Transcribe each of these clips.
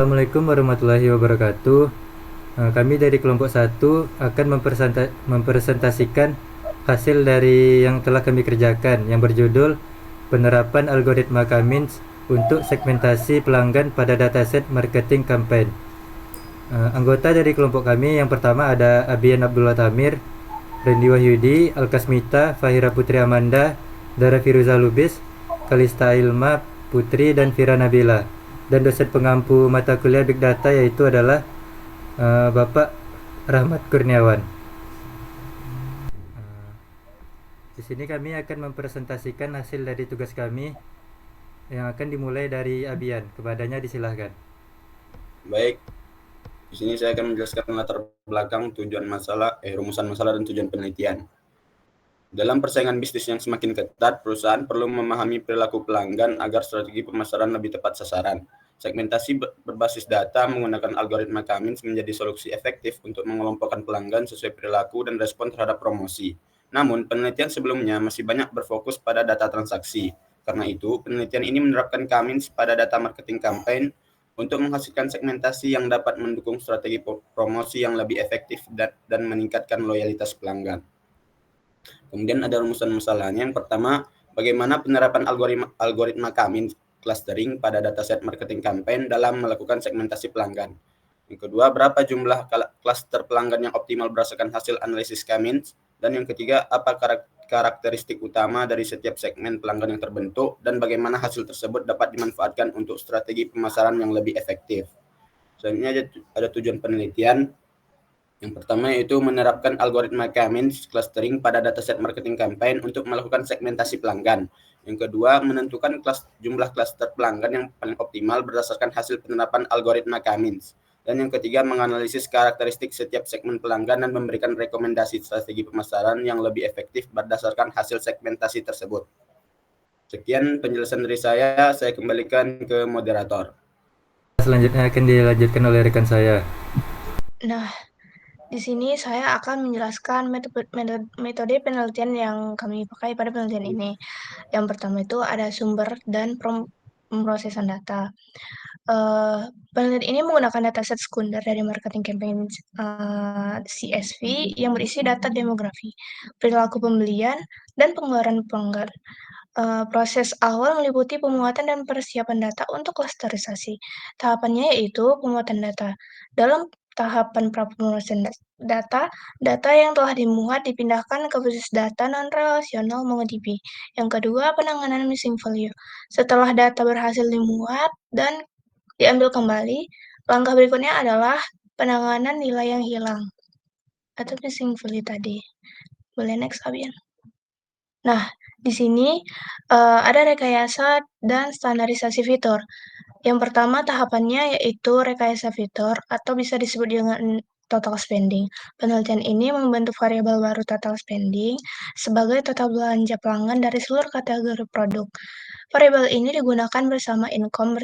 Assalamualaikum warahmatullahi wabarakatuh. Kami dari kelompok 1 akan mempresentasikan hasil dari yang telah kami kerjakan yang berjudul penerapan algoritma Cummins untuk segmentasi pelanggan pada dataset marketing campaign. Anggota dari kelompok kami yang pertama ada Abian Abdullah Tamir, Randy Wahyudi, Alkasmita, Fahira Putri Amanda, Dara Firuza Lubis, Kalista Ilma Putri, dan Fira Nabila. Dan dosen pengampu mata kuliah Big Data yaitu adalah Bapak Rahmat Kurniawan. Di sini kami akan mempresentasikan hasil dari tugas kami yang akan dimulai dari Abian. Kepadanya disilahkan. Baik, di sini saya akan menjelaskan latar belakang rumusan masalah dan tujuan penelitian. Dalam persaingan bisnis yang semakin ketat, perusahaan perlu memahami perilaku pelanggan agar strategi pemasaran lebih tepat sasaran. Segmentasi berbasis data menggunakan algoritma Cummins menjadi solusi efektif untuk mengelompokkan pelanggan sesuai perilaku dan respon terhadap promosi. Namun, penelitian sebelumnya masih banyak berfokus pada data transaksi. Karena itu, penelitian ini menerapkan Cummins pada data marketing campaign untuk menghasilkan segmentasi yang dapat mendukung strategi promosi yang lebih efektif dan meningkatkan loyalitas pelanggan. Kemudian ada rumusan masalahnya. Yang pertama, bagaimana penerapan algoritma Cummins clustering pada dataset marketing campaign dalam melakukan segmentasi pelanggan. Yang kedua, berapa jumlah klaster pelanggan yang optimal berdasarkan hasil analisis Cummins. Dan yang ketiga, apa karakteristik utama dari setiap segmen pelanggan yang terbentuk dan bagaimana hasil tersebut dapat dimanfaatkan untuk strategi pemasaran yang lebih efektif. Selanjutnya ada tujuan penelitian. Yang pertama yaitu menerapkan algoritma Cummins clustering pada dataset marketing campaign untuk melakukan segmentasi pelanggan. Yang kedua, menentukan jumlah klaster pelanggan yang paling optimal berdasarkan hasil penerapan algoritma Cummins. Dan yang ketiga, menganalisis karakteristik setiap segmen pelanggan dan memberikan rekomendasi strategi pemasaran yang lebih efektif berdasarkan hasil segmentasi tersebut. Sekian penjelasan dari saya kembalikan ke moderator. Selanjutnya akan dilanjutkan oleh rekan saya. Nah, di sini saya akan menjelaskan metode penelitian yang kami pakai pada penelitian ini. Yang pertama itu ada sumber dan pemrosesan data. Penelitian ini menggunakan dataset sekunder dari marketing campaign CSV yang berisi data demografi, perilaku pembelian, dan pengeluaran pelanggan. Proses awal meliputi pemuatan dan persiapan data untuk klasterisasi. Tahapannya yaitu pemuatan data. Dalam tahapan pemrosesan data, data yang telah dimuat dipindahkan ke basis data non-relasional MongoDB. Yang kedua, penanganan missing value. Setelah data berhasil dimuat dan diambil kembali, langkah berikutnya adalah penanganan nilai yang hilang atau missing value tadi. Boleh next, Abian? Nah, di sini ada rekayasa dan standarisasi fitur. Yang pertama tahapannya yaitu rekayasa fitur atau bisa disebut dengan total spending. Penelitian ini membentuk variabel baru total spending sebagai total belanja pelanggan dari seluruh kategori produk. Variabel ini digunakan bersama income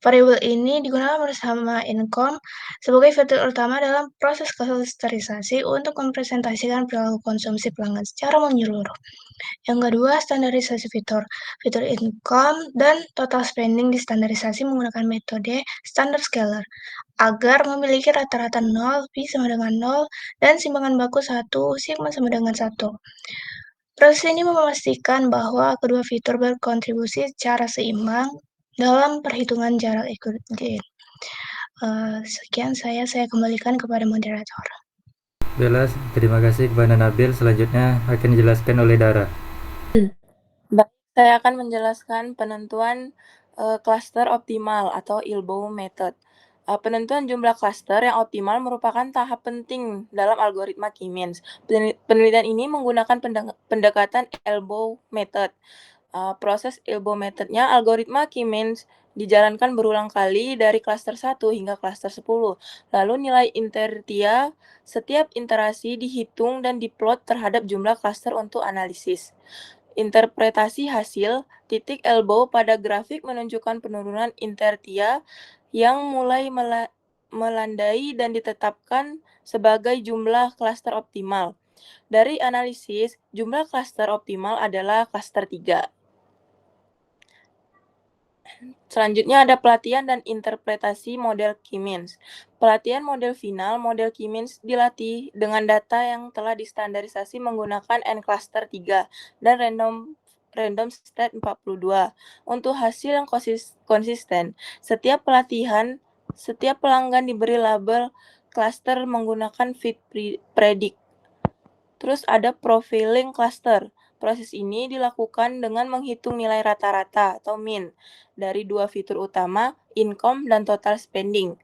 Variabel ini digunakan bersama income sebagai fitur utama dalam proses klasterisasi untuk mempresentasikan perilaku konsumsi pelanggan secara menyeluruh. Yang kedua, standarisasi fitur. Fitur income dan total spending distandarisasi menggunakan metode standard scalar agar memiliki rata-rata 0, pi sama dengan 0, dan simpangan baku 1, sigma sama dengan 1. Proses ini memastikan bahwa kedua fitur berkontribusi secara seimbang dalam perhitungan jarak ikutin. Sekian saya kembalikan kepada moderator. Bella, terima kasih kepada Nabil. Selanjutnya akan dijelaskan oleh Dara. Baik, saya akan menjelaskan penentuan cluster optimal atau ILBO method. Penentuan jumlah cluster yang optimal merupakan tahap penting dalam algoritma Cummins. Penelitian ini menggunakan pendekatan elbow method. Proses elbow methodnya, algoritma Cummins dijalankan berulang kali dari cluster 1 hingga cluster 10. Lalu nilai intertia setiap iterasi dihitung dan diplot terhadap jumlah cluster untuk analisis. Interpretasi hasil, titik elbow pada grafik menunjukkan penurunan intertia yang mulai melandai dan ditetapkan sebagai jumlah cluster optimal. Dari analisis, jumlah cluster optimal adalah cluster 3. Selanjutnya ada pelatihan dan interpretasi model Key-means. Pelatihan model final, model Key-means dilatih dengan data yang telah distandarisasi menggunakan N-cluster 3 dan random state 42 untuk hasil yang konsisten. Setiap pelanggan diberi label cluster menggunakan fit predict. Terus ada profiling cluster. Proses ini dilakukan dengan menghitung nilai rata-rata atau mean dari dua fitur utama, income dan total spending.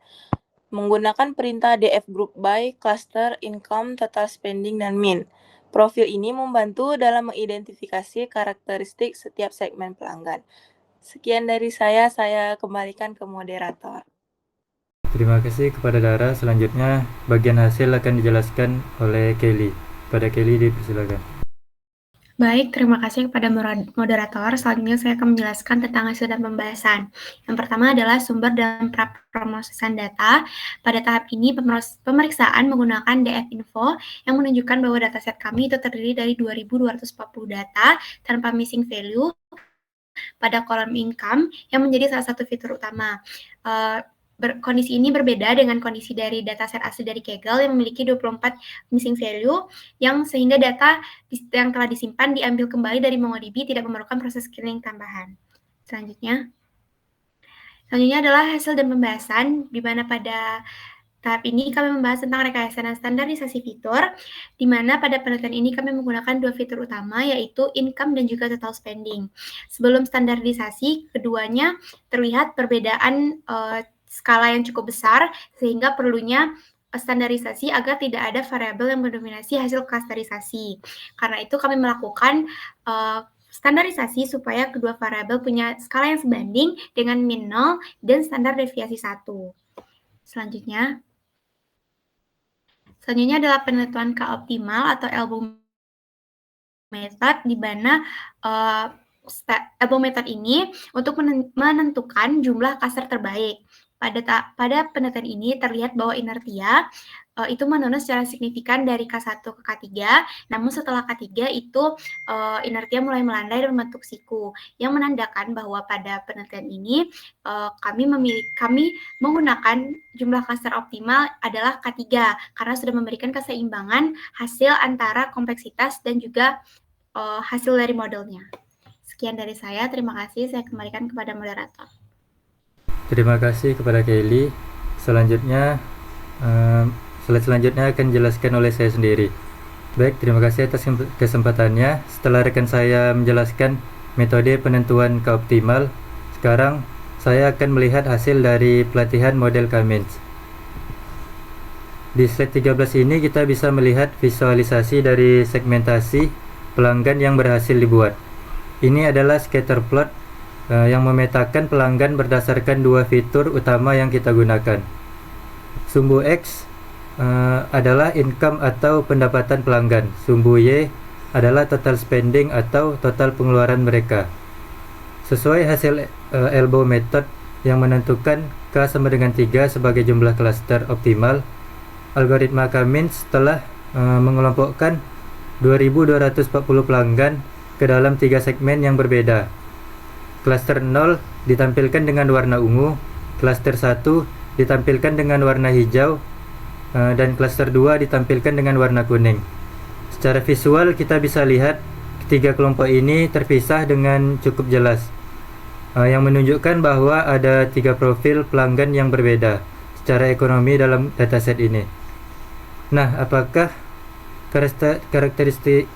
Menggunakan perintah df group by, cluster, income, total spending, dan mean. Profil ini membantu dalam mengidentifikasi karakteristik setiap segmen pelanggan. Sekian dari saya kembalikan ke moderator. Terima kasih kepada Dara. Selanjutnya bagian hasil akan dijelaskan oleh Kelly. Pada Kelly dipersilakan. Baik, terima kasih kepada moderator. Selanjutnya saya akan menjelaskan tentang hasil dan pembahasan. Yang pertama adalah sumber dan promosisan data. Pada tahap ini, pemeriksaan menggunakan DF Info yang menunjukkan bahwa dataset kami itu terdiri dari 2.240 data tanpa missing value pada kolom income yang menjadi salah satu fitur utama. Kondisi ini berbeda dengan kondisi dari dataset asli dari Kaggle yang memiliki 24 missing value yang sehingga data yang telah disimpan diambil kembali dari MongoDB tidak memerlukan proses screening tambahan. Selanjutnya adalah hasil dan pembahasan, di mana pada tahap ini kami membahas tentang rekayasa dan standarisasi fitur, di mana pada penelitian ini kami menggunakan dua fitur utama, yaitu income dan juga total spending. Sebelum standarisasi, keduanya terlihat perbedaan skala yang cukup besar, sehingga perlunya standarisasi agar tidak ada variabel yang mendominasi hasil klasterisasi. Karena itu kami melakukan standarisasi supaya kedua variabel punya skala yang sebanding dengan min 0 dan standar deviasi 1. Selanjutnya adalah penentuan K optimal atau elbow method, di mana elbow method ini untuk menentukan jumlah cluster terbaik. Pada penelitian ini terlihat bahwa inertia itu menurun secara signifikan dari K1 ke K3, namun setelah K3 itu inertia mulai melandai dan membentuk siku, yang menandakan bahwa pada penelitian ini kami menggunakan jumlah cluster optimal adalah K3 karena sudah memberikan keseimbangan hasil antara kompleksitas dan juga hasil dari modelnya. Sekian dari saya, terima kasih. Saya kembalikan kepada moderator. Terima kasih kepada Kelly. Selanjutnya, slide selanjutnya akan dijelaskan oleh saya sendiri. Baik, terima kasih atas kesempatannya. Setelah rekan saya menjelaskan metode penentuan K optimal, sekarang saya akan melihat hasil dari pelatihan model K-means. Di slide 13 ini kita bisa melihat visualisasi dari segmentasi pelanggan yang berhasil dibuat. Ini adalah scatter plot yang memetakan pelanggan berdasarkan dua fitur utama yang kita gunakan. Sumbu X adalah income atau pendapatan pelanggan. Sumbu Y adalah total spending atau total pengeluaran mereka. Sesuai hasil elbow method yang menentukan K sama dengan 3 sebagai jumlah cluster optimal, algoritma K-means telah mengelompokkan 2.240 pelanggan ke dalam 3 segmen yang berbeda. Cluster 0 ditampilkan dengan warna ungu, cluster 1 ditampilkan dengan warna hijau, dan cluster 2 ditampilkan dengan warna kuning. Secara visual kita bisa lihat ketiga kelompok ini terpisah dengan cukup jelas, yang menunjukkan bahwa ada 3 profil pelanggan yang berbeda secara ekonomi dalam dataset ini. Nah, apakah karakteristik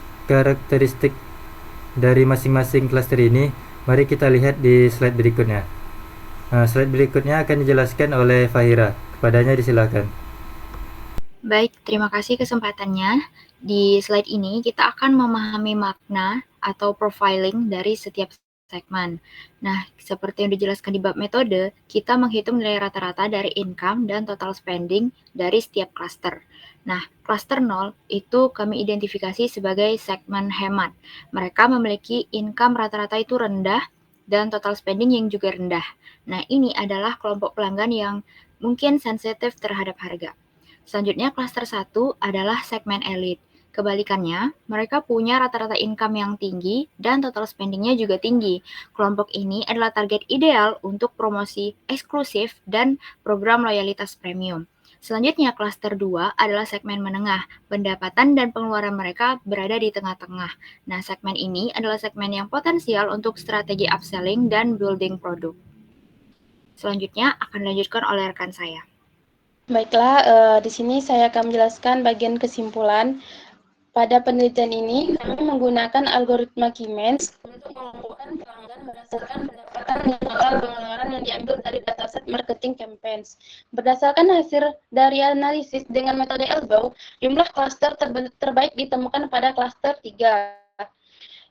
dari masing-masing cluster ini? Mari kita lihat di slide berikutnya. Slide berikutnya akan dijelaskan oleh Fahira. Kepadanya disilakan. Baik, terima kasih kesempatannya. Di slide ini kita akan memahami makna atau profiling dari setiap segmen. Nah, seperti yang dijelaskan di bab metode, kita menghitung nilai rata-rata dari income dan total spending dari setiap cluster. Nah, cluster 0 itu kami identifikasi sebagai segmen hemat. Mereka memiliki income rata-rata itu rendah dan total spending yang juga rendah. Nah, ini adalah kelompok pelanggan yang mungkin sensitif terhadap harga. Selanjutnya, cluster 1 adalah segmen elite. Kebalikannya, mereka punya rata-rata income yang tinggi dan total spendingnya juga tinggi. Kelompok ini adalah target ideal untuk promosi eksklusif dan program loyalitas premium. Selanjutnya, klaster 2 adalah segmen menengah. Pendapatan dan pengeluaran mereka berada di tengah-tengah. Nah, segmen ini adalah segmen yang potensial untuk strategi upselling dan building produk. Selanjutnya akan dilanjutkan oleh rekan saya. Baiklah, di sini saya akan menjelaskan bagian kesimpulan. Pada penelitian ini, kami menggunakan algoritma Keynes untuk mengumpulkan pelanggan berdasarkan pendapatan dan total pengeluaran yang diambil dari dataset marketing campaigns. Berdasarkan hasil dari analisis dengan metode Elbow, jumlah klaster terbaik ditemukan pada klaster 3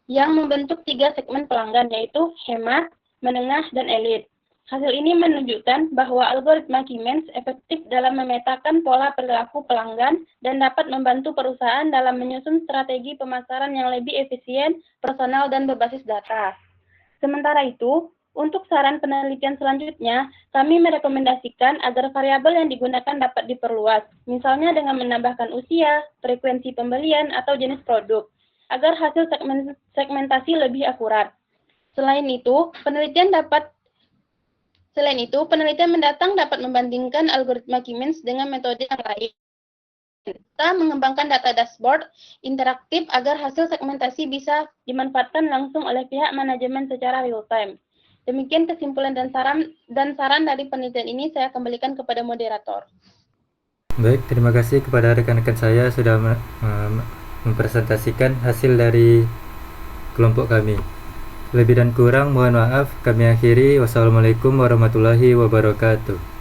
yang membentuk 3 segmen pelanggan, yaitu hemat, menengah, dan elit. Hasil ini menunjukkan bahwa algoritma Keynes efektif dalam memetakan pola perilaku pelanggan dan dapat membantu perusahaan dalam menyusun strategi pemasaran yang lebih efisien, personal, dan berbasis data. Sementara itu, untuk saran penelitian selanjutnya, kami merekomendasikan agar variabel yang digunakan dapat diperluas, misalnya dengan menambahkan usia, frekuensi pembelian, atau jenis produk, agar hasil segmentasi lebih akurat. Selain itu, penelitian mendatang dapat membandingkan algoritma Keynes dengan metode yang lain. Kita mengembangkan data dashboard interaktif agar hasil segmentasi bisa dimanfaatkan langsung oleh pihak manajemen secara real-time. Demikian kesimpulan dan saran dari penelitian ini saya kembalikan kepada moderator. Baik, terima kasih kepada rekan-rekan saya sudah mempresentasikan hasil dari kelompok kami. Lebih dan kurang mohon maaf, kami akhiri. Wassalamualaikum warahmatullahi wabarakatuh.